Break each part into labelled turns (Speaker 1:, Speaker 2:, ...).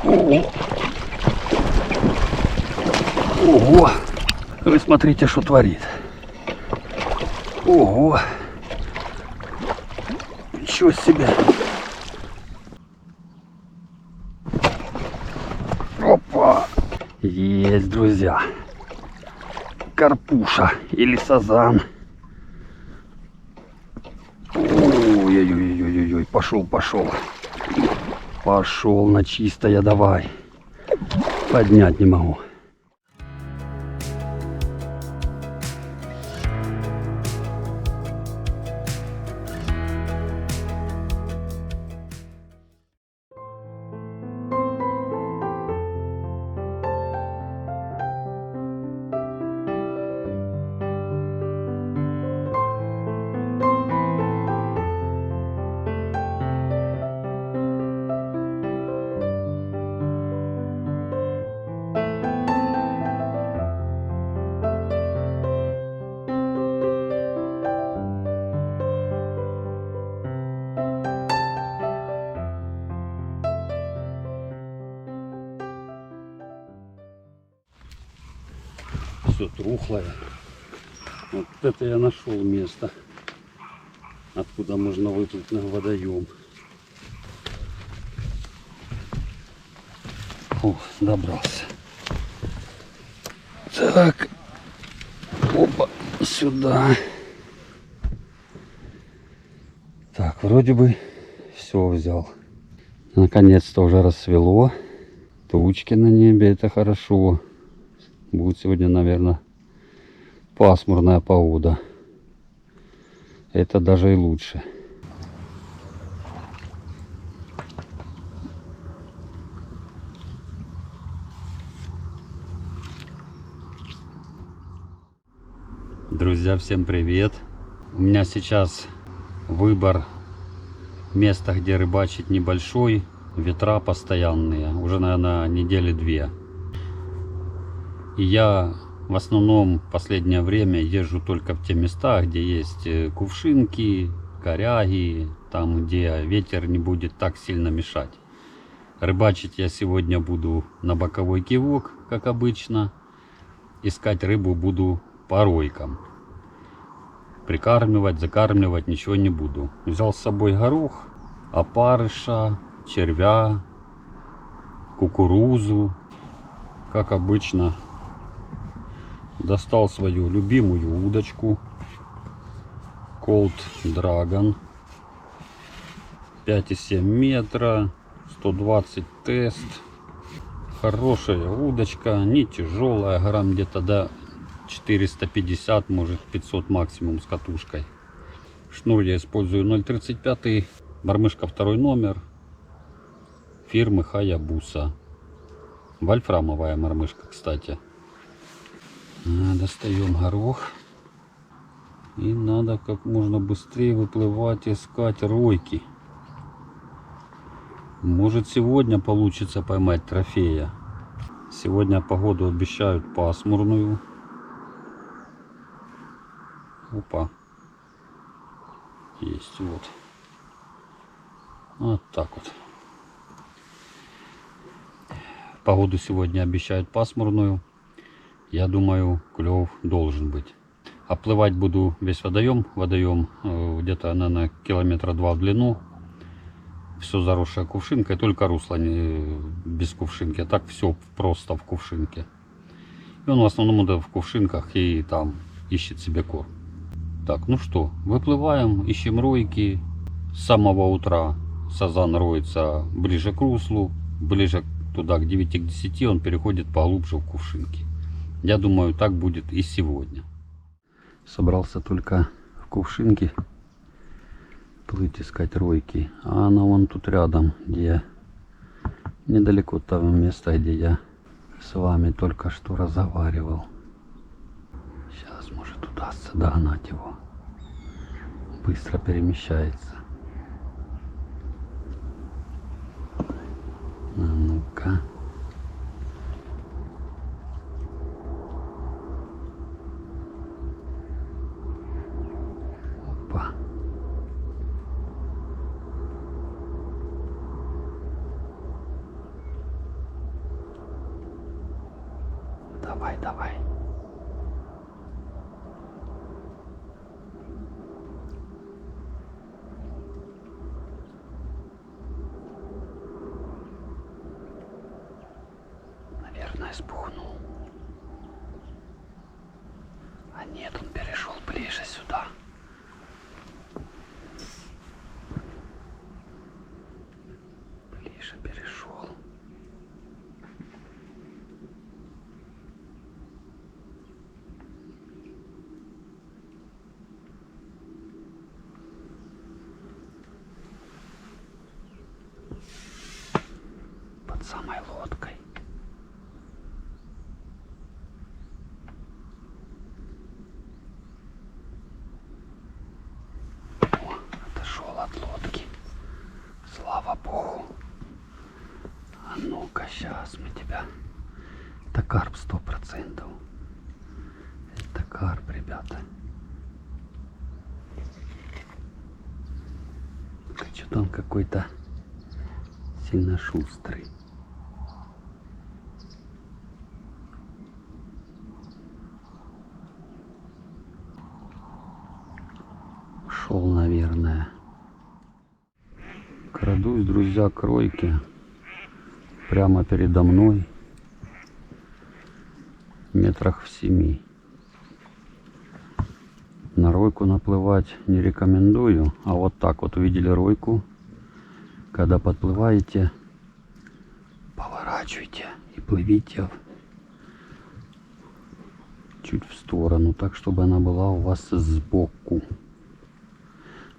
Speaker 1: Ого! Ого! Вы смотрите, что творит. Ого! Ничего себе! Опа! Есть, друзья! Карпуша или сазан. Ой-ой-ой-ой-ой, пошел. Пошел на чистое, давай. Поднять не могу. Все трухлое. Вот это я нашел место, откуда можно выплыть на водоем. Фу, добрался. Так, опа, сюда. Так, вроде бы все взял. Наконец-то уже рассвело. Тучки на небе, это хорошо. Будет сегодня, наверное, пасмурная погода. Это даже и лучше. Друзья, всем привет! У меня сейчас выбор места, где рыбачить, небольшой. Ветра постоянные. Уже, наверное, недели две. И я в основном в последнее время езжу только в те места, где есть кувшинки, коряги, там где ветер не будет так сильно мешать. Рыбачить я сегодня буду на боковой кивок, как обычно. Искать рыбу буду по ройкам. Прикармливать, закармливать ничего не буду. Взял с собой горох, опарыша, червя, кукурузу, как обычно. Достал свою любимую удочку Cold Dragon 5,7 метра, 120 тест. Хорошая удочка, не тяжелая, грамм где-то до 450, может 500 максимум с катушкой. Шнур я использую 0,35, мормышка 2 номер фирмы Hayabusa. Вольфрамовая мормышка, кстати. Достаем горох. И надо как можно быстрее выплывать, искать ройки. Может, сегодня получится поймать трофея. Сегодня погоду обещают пасмурную. Опа. Есть вот. Вот так вот. Погоду сегодня обещают пасмурную. Я думаю, клев должен быть. Оплывать буду весь водоем. Водоем где-то, наверное, километра 2 в длину. Все заросшая кувшинкой, только русло без кувшинки. А так все просто в кувшинке. И он в основном в кувшинках и там ищет себе корм. Так, ну что, выплываем, ищем ройки. С самого утра сазан роется ближе к руслу. Ближе туда, к 9-10, он переходит поглубже в кувшинки. Я думаю, так будет и сегодня. Собрался только в кувшинке плыть, искать ройки. А она вон тут рядом, где недалеко от того места, где я с вами только что разговаривал. Сейчас, может, удастся догнать его. Быстро перемещается. А ну-ка. Опа. Давай, давай. Наверное, спухнул. А нет, он перешел ближе сюда. Ближе перешел. Под самой лодкой. Отошел от лодки. Слава Богу. А ну-ка, сейчас мы тебя. Это карп 100%. Это карп, ребята. Что-то он какой-то сильно шустрый. Шел, наверное. Крадусь, друзья, к ройке. Прямо передо мной. Метрах в 7. На ройку наплывать не рекомендую. А вот так вот увидели ройку. Когда подплываете, поворачивайте и плывите чуть в сторону, так чтобы она была у вас сбоку.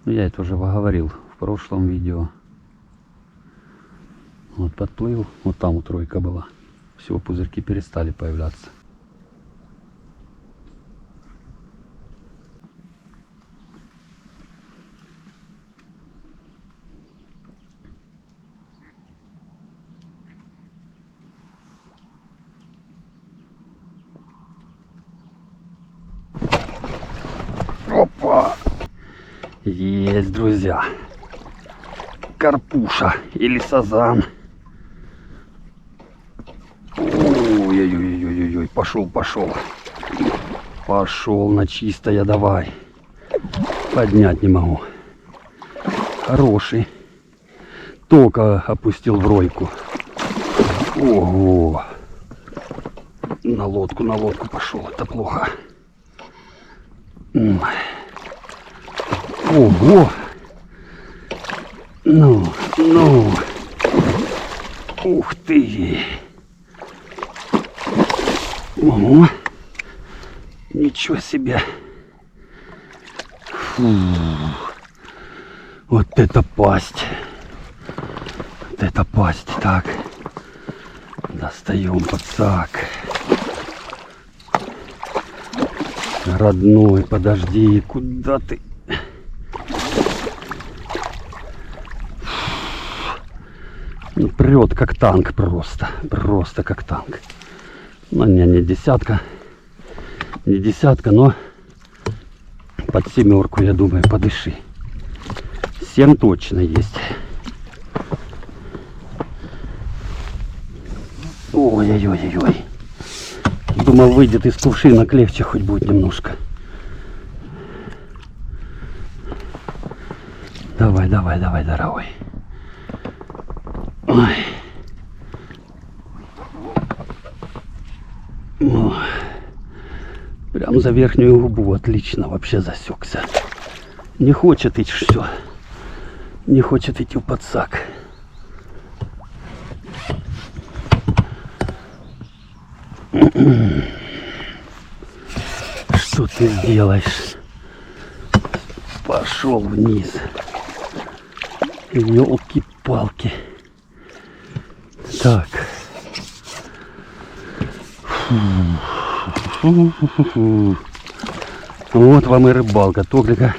Speaker 1: Ну, я это уже говорил в прошлом видео. Вот подплыл, вот там вот ройка была. Все, пузырьки перестали появляться. Опа! Есть, друзья. Карпуша или сазан. Ой-ой-ой-ой-ой, пошел, пошел. Пошел на чистое, давай. Поднять не могу. Хороший. Только опустил в ройку. Ого. На лодку пошел. Это плохо. Ого. Ну. Ух ты. Ого. Ничего себе. Фу. Вот это пасть. Вот это пасть. Так. Достаем подсак. Родной, подожди. Куда ты? Прет как танк просто. Просто как танк. Ну, не десятка. Не десятка, но под 7, я думаю, подыши. 7 точно есть. Ой-ой-ой-ой. Думал, выйдет из кувшинок, легче хоть будет немножко. Давай, дорогой. Ой. О, прям за верхнюю губу отлично вообще засекся. Не хочет идти все. Не хочет идти в подсак. Что ты сделаешь? Пошел вниз. Ёлки-палки. Так. Вот вам и рыбалка. Только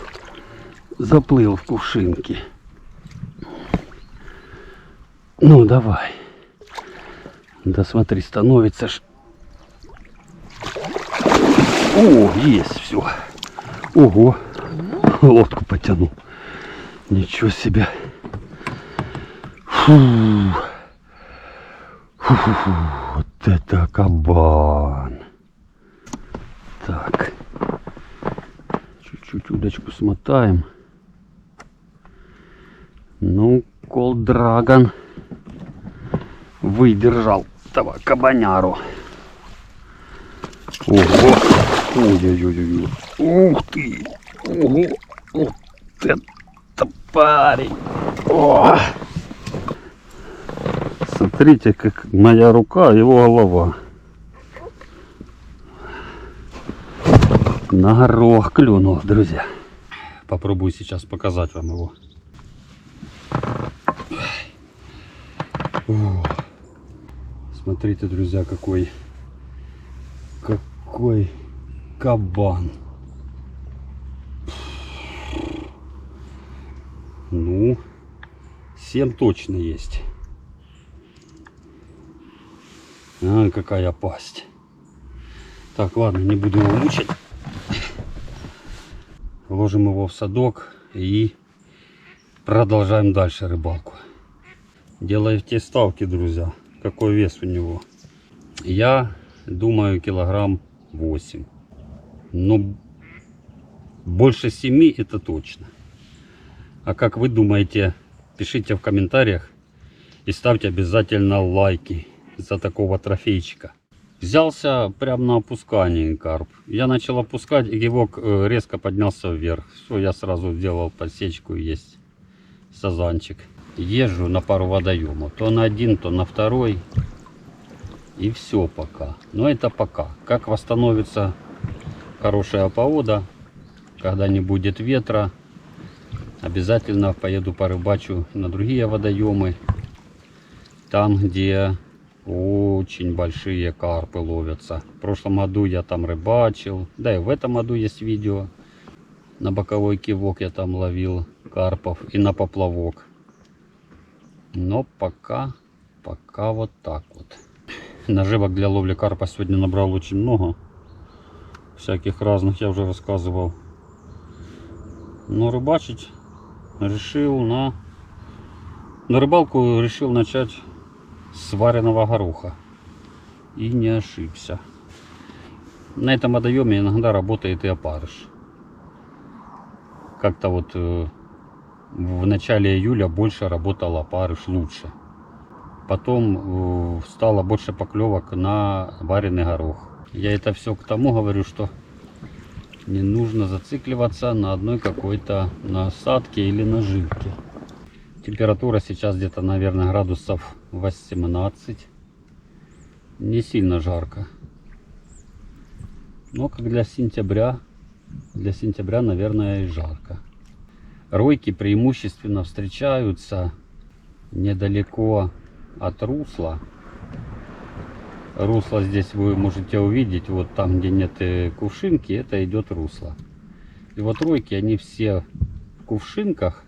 Speaker 1: заплыл в кувшинке. Ну, давай. Да смотри, становится ж. О, есть все. Ого. Лодку потянул. Ничего себе. Фу. Фу-фу-фу. Вот это кабан. Так. Чуть-чуть удочку смотаем. Ну, Cold Dragon выдержал этого кабаняру. Ого! Ой-ой-ой-ой! Ух ты! Ого! Вот это парень! О! Смотрите, как моя рука, его голова. На горох клюнул, друзья. Попробую сейчас показать вам его. О, смотрите, друзья, какой кабан. Ну, 7 точно есть. А, какая пасть. Так, ладно, не буду его мучить. Ложим его в садок и продолжаем дальше рыбалку. Делайте ставки, друзья, какой вес у него. Я думаю, килограмм 8. Но больше 7 это точно. А как вы думаете, пишите в комментариях и ставьте обязательно лайки за такого трофейчика. Взялся прямо на опускании карп. Я начал опускать, и кивок резко поднялся вверх. Все, я сразу сделал подсечку, и есть сазанчик. Езжу на пару водоемов. То на один, то на второй. И все пока. Но это пока. Как восстановится хорошая погода, когда не будет ветра, обязательно поеду порыбачу на другие водоемы. Там, где очень большие карпы ловятся. В прошлом году я там рыбачил. Да и в этом году есть видео. На боковой кивок я там ловил карпов и на поплавок. Но пока вот так вот. Наживок для ловли карпа сегодня набрал очень много. Всяких разных я уже рассказывал. Но рыбачить решил на рыбалку решил начать с вареного гороха. И не ошибся. На этом водоеме иногда работает и опарыш. Как-то вот в начале июля больше работал опарыш, лучше. Потом стало больше поклевок на вареный горох. Я это все к тому говорю, что не нужно зацикливаться на одной какой-то насадке или наживке. Температура сейчас где-то, наверное, градусов 18. Не сильно жарко. Но как для сентября, наверное, и жарко. Ройки преимущественно встречаются недалеко от русла. Русло здесь вы можете увидеть, вот там, где нет кувшинки, это идет русло. И вот ройки, они все в кувшинках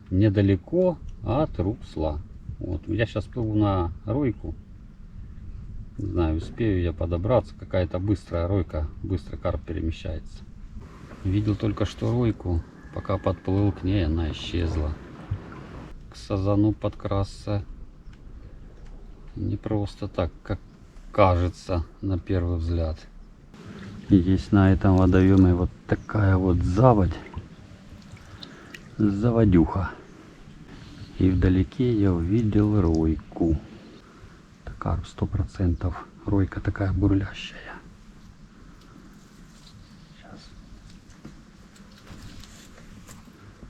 Speaker 1: недалеко от русла. Вот, я сейчас плыву на ройку. Не знаю, успею я подобраться. Какая-то быстрая ройка, быстро карп перемещается. Видел только что ройку. Пока подплыл к ней, она исчезла. К сазану подкрасться не просто так, как кажется на первый взгляд. Есть на этом водоеме вот такая вот заводь. Заводюха. И вдалеке я увидел ройку. Это карп 100%. Ройка такая бурлящая. Сейчас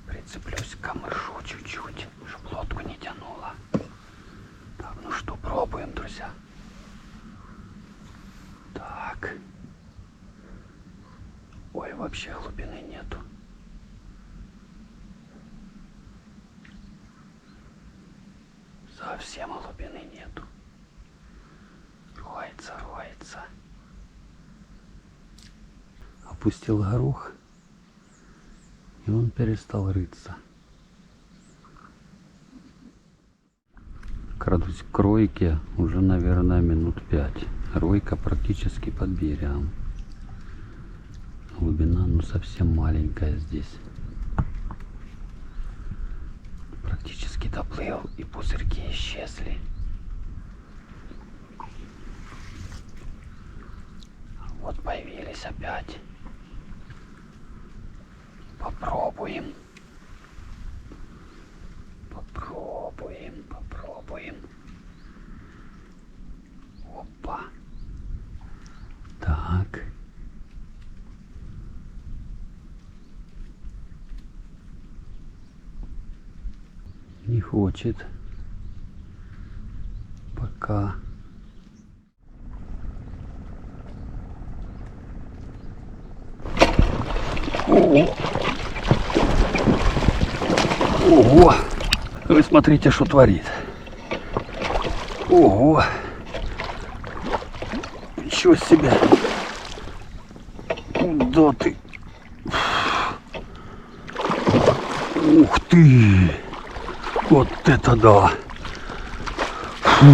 Speaker 1: прицеплюсь к камышу чуть-чуть, чтобы лодку не тянуло. Так, ну что, пробуем, друзья. Так. Ой, вообще глубины нету. Совсем глубины нету. Роется. Опустил горох, и он перестал рыться. Крадусь к ройке уже, наверное, минут 5. Ройка практически под берегом. Глубина, ну, совсем маленькая здесь. Практически доплыл, и пузырьки исчезли. здесь опять. Попробуем. Попробуем. Опа. Так. Не хочет. Пока. Ого! Вы смотрите, что творит. Ого! Ничего себе! Куда ты? Ух ты! Вот это да! Фу,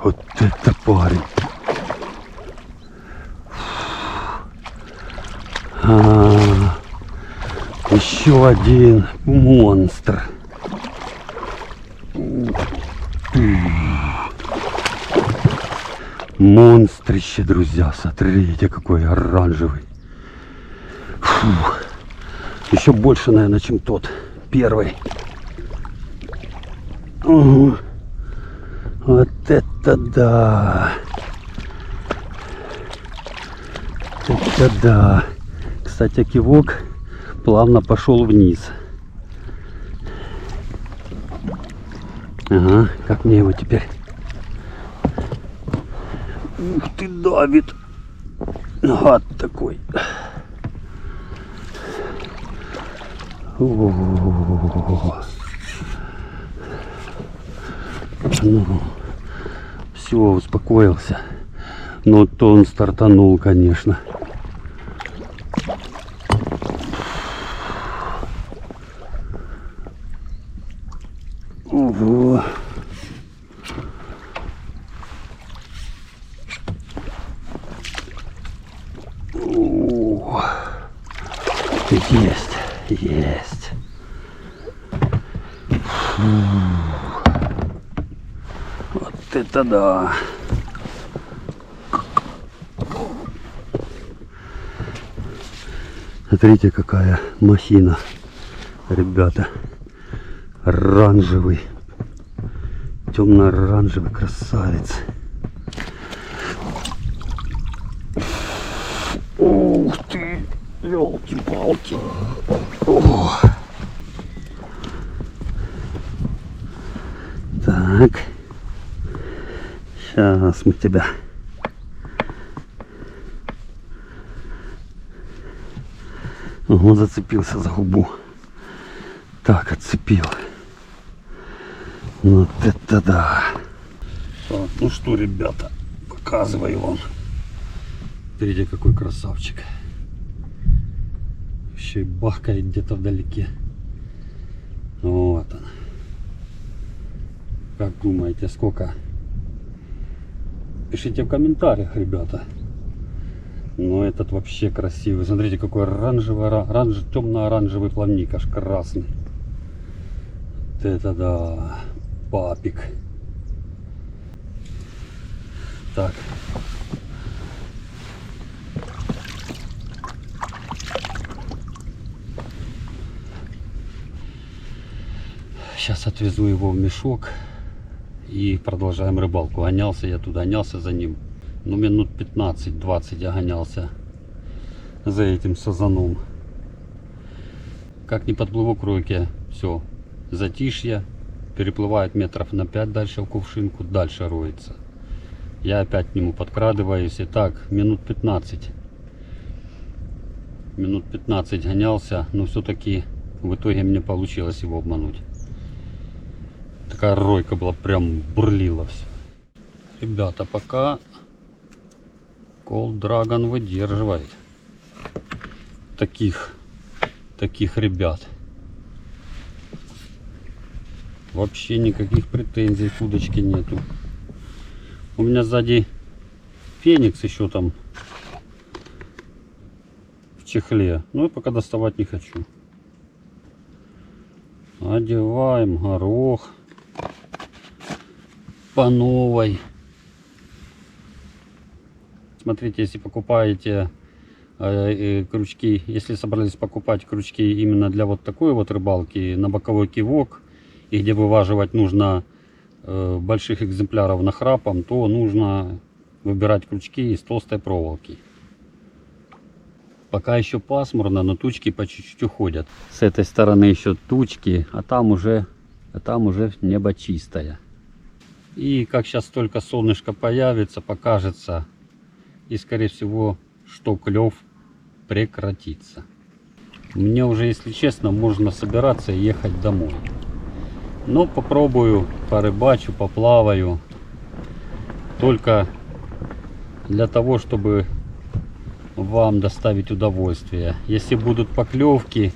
Speaker 1: вот это парень! Еще один монстр. Ух ты. Монстрище, друзья, смотрите, какой оранжевый. Фу. Еще больше, наверное, чем тот первый. Угу. Вот это да. Это да. Кстати, кивок плавно пошел вниз. Ага, как мне его теперь? Ух ты, давит. Гад такой. О-о-о-о. Ну, все, успокоился. Но то он стартанул, конечно. Ого. О. Есть. Фу. Вот это да. Смотрите, какая махина, ребята. Оранжевый, темно-оранжевый красавец. Ух ты, елки-палки. Так, сейчас мы тебя. Он зацепился за губу. Так, отцепил. Вот это да. Так, ну что, ребята, показываю вам. Смотрите, какой красавчик. Еще и бахкает где-то вдалеке. Вот он. Как думаете, сколько? Пишите в комментариях, ребята. Но этот вообще красивый. Смотрите, какой темно-оранжевый плавник, аж красный. Вот это да, папик. Так. Сейчас отвезу его в мешок и продолжаем рыбалку. Гонялся я туда, гонялся за ним. Ну, минут 15-20 я гонялся за этим сазаном. Как не подплыву к ройке, все, затишье. Переплывает метров на 5 дальше в кувшинку, дальше роется. Я опять к нему подкрадываюсь. И так, минут 15 гонялся, но все-таки в итоге мне получилось его обмануть. Такая ройка была, прям бурлила все. Ребята, пока Cold Dragon выдерживает таких ребят. Вообще никаких претензий к удочке нету. У меня сзади Феникс еще там в чехле. Но я пока доставать не хочу. Одеваем горох по новой. Смотрите, если покупаете крючки, если собрались покупать крючки именно для вот такой вот рыбалки, на боковой кивок, и где вываживать нужно больших экземпляров нахрапом, то нужно выбирать крючки из толстой проволоки. Пока еще пасмурно, но тучки по чуть-чуть уходят. С этой стороны еще тучки, а там уже небо чистое. И как сейчас только солнышко появится, покажется, и скорее всего, что клев прекратится. Мне уже, если честно, можно собираться и ехать домой. Но попробую, порыбачу, поплаваю. Только для того, чтобы вам доставить удовольствие. Если будут поклевки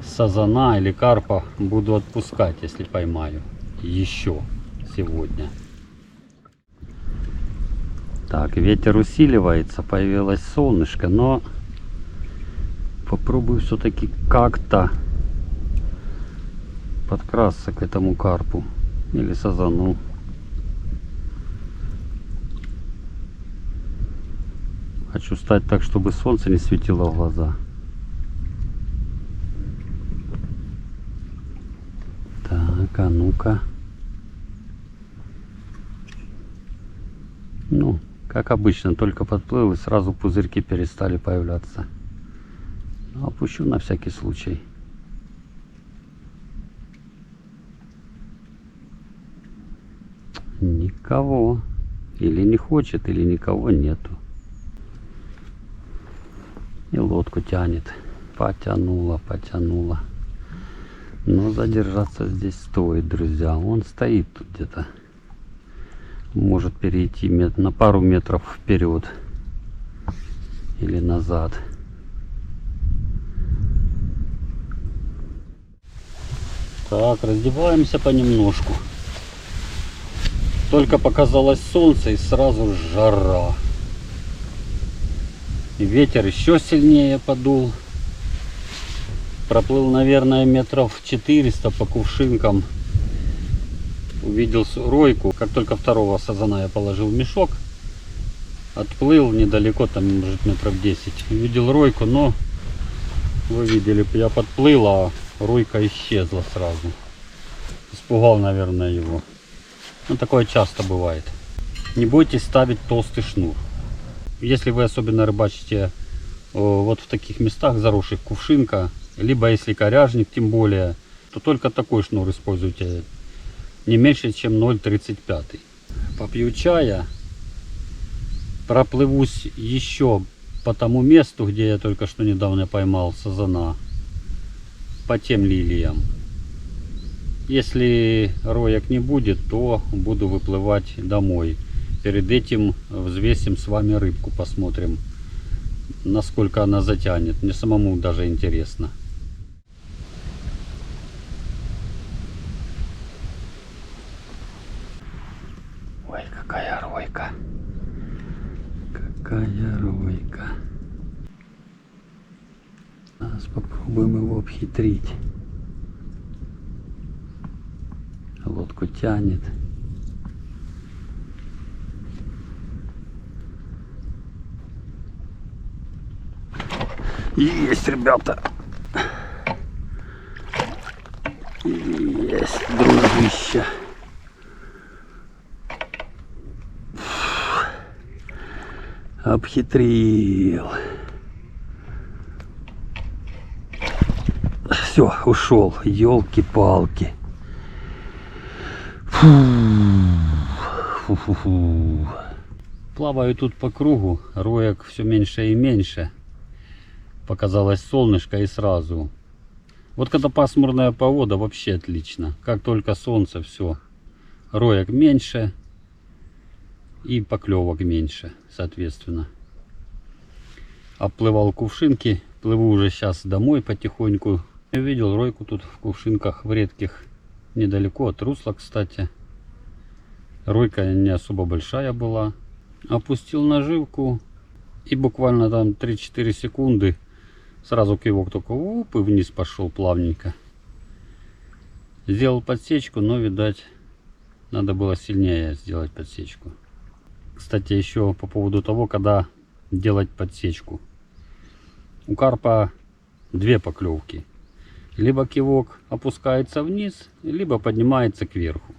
Speaker 1: сазана или карпа, буду отпускать, если поймаю. Еще сегодня. Так, ветер усиливается, появилось солнышко, но попробую все-таки как-то подкрасться к этому карпу или сазану. Хочу стать так, чтобы солнце не светило в глаза. Так, а ну-ка. Ну, как обычно, только подплыл и сразу пузырьки перестали появляться. Ну, опущу на всякий случай. Никого. Или не хочет, или никого нету. И лодку тянет. Потянула, потянула. Но задержаться здесь стоит, друзья. Он стоит тут где-то. Может перейти на пару метров вперед. Или назад. Так, раздеваемся понемножку. Только показалось солнце и сразу жара. И ветер еще сильнее подул. Проплыл, наверное, метров 400 по кувшинкам. Увидел ройку. Как только второго сазана я положил в мешок, отплыл недалеко, там может метров 10. Увидел ройку, но вы видели, я подплыл, а ройка исчезла сразу. Испугал, наверное, его. Ну, такое часто бывает. Не бойтесь ставить толстый шнур. Если вы особенно рыбачите вот в таких местах, заросших кувшинка, либо если коряжник, тем более, то только такой шнур используйте. Не меньше, чем 0,35. Попью чая. Проплывусь еще по тому месту, где я только что недавно поймал сазана. По тем лилиям. Если роек не будет, то буду выплывать домой. Перед этим взвесим с вами рыбку, посмотрим, насколько она затянет. Мне самому даже интересно. Ой, какая ройка. Какая ройка. Сейчас попробуем его обхитрить. Лодку тянет. Есть, ребята. Есть, дружище. Обхитрил. Все, ушел. Елки-палки. Фу-фу-фу. Плаваю тут по кругу. Роек все меньше и меньше. Показалось солнышко и сразу. Вот когда пасмурная погода, вообще отлично. Как только солнце, все. Роек меньше. И поклевок меньше, соответственно. Обплывал кувшинки. Плыву уже сейчас домой потихоньку. Я видел ройку тут в кувшинках, в редких. Недалеко от русла, кстати. Ройка не особо большая была. Опустил наживку. И буквально там 3-4 секунды. Сразу кивок только оп, и вниз пошел плавненько. Сделал подсечку, но, видать, надо было сильнее сделать подсечку. Кстати, еще по поводу того, когда делать подсечку. У карпа две поклевки. Либо кивок опускается вниз, либо поднимается кверху.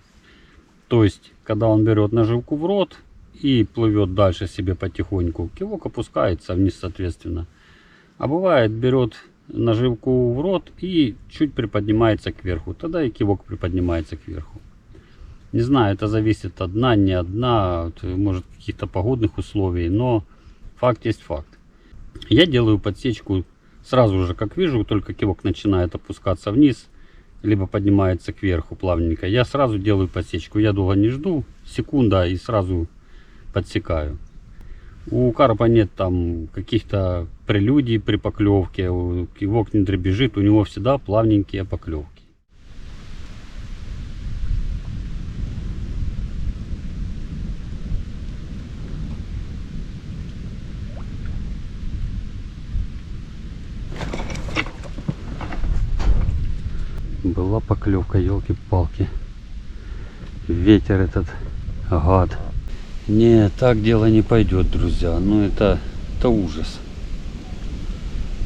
Speaker 1: То есть, когда он берет наживку в рот и плывет дальше себе потихоньку, кивок опускается вниз соответственно. А бывает, берет наживку в рот и чуть приподнимается кверху. Тогда и кивок приподнимается кверху. Не знаю, это зависит от дна, не от дна, может каких-то погодных условий, но факт есть факт. Я делаю подсечку сразу же, как вижу, только кивок начинает опускаться вниз, либо поднимается кверху плавненько. Я сразу делаю подсечку, я долго не жду, секунда и сразу подсекаю. У карпа нет там каких-то прелюдий при поклевке, кивок не дребезжит, у него всегда плавненькие поклевки. Была поклевка, елки-палки. Ветер этот гад. Не, так дело не пойдет, друзья. Ну это ужас.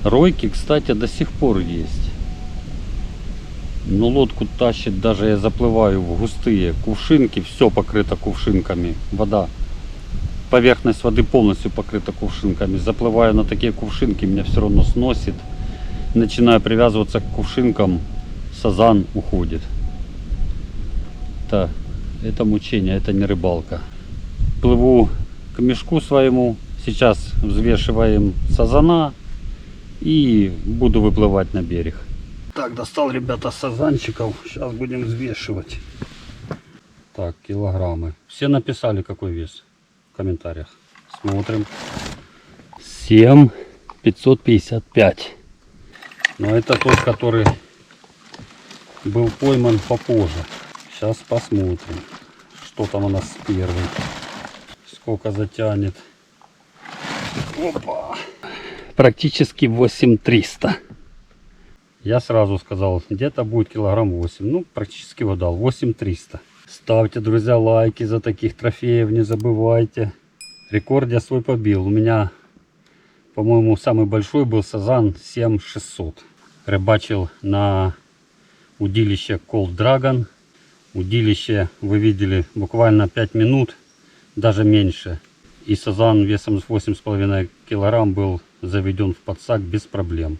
Speaker 1: Ройки, кстати, до сих пор есть. Но лодку тащит, даже я заплываю в густые кувшинки, все покрыто кувшинками. Вода, поверхность воды полностью покрыта кувшинками. Заплываю на такие кувшинки, меня все равно сносит. Начинаю привязываться к кувшинкам, сазан уходит. Это мучение, это не рыбалка. Плыву к мешку своему, сейчас взвешиваем сазана и буду выплывать на берег. Так, достал, ребята, сазанчиков, сейчас будем взвешивать. Так, килограммы. Все написали, какой вес в комментариях. Смотрим. 7,555. Но это тот, который был пойман попозже. Сейчас посмотрим, что там у нас первый. Сколько затянет. Опа. Практически 8300. Я сразу сказал, где-то будет килограмм 8. Ну, практически угадал. 8300. Ставьте, друзья, лайки за таких трофеев. Не забывайте. Рекорд я свой побил. У меня, по-моему, самый большой был сазан 7600. Рыбачил на удилище Cold Dragon. Удилище вы видели буквально 5 минут, даже меньше. И сазан весом 8,5 килограмм был заведен в подсак без проблем.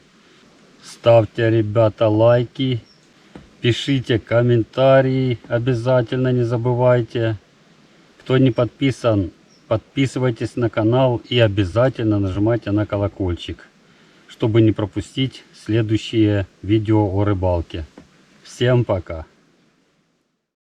Speaker 1: Ставьте, ребята, лайки, пишите комментарии, обязательно не забывайте. Кто не подписан, подписывайтесь на канал и обязательно нажимайте на колокольчик, чтобы не пропустить следующие видео о рыбалке. Всем пока!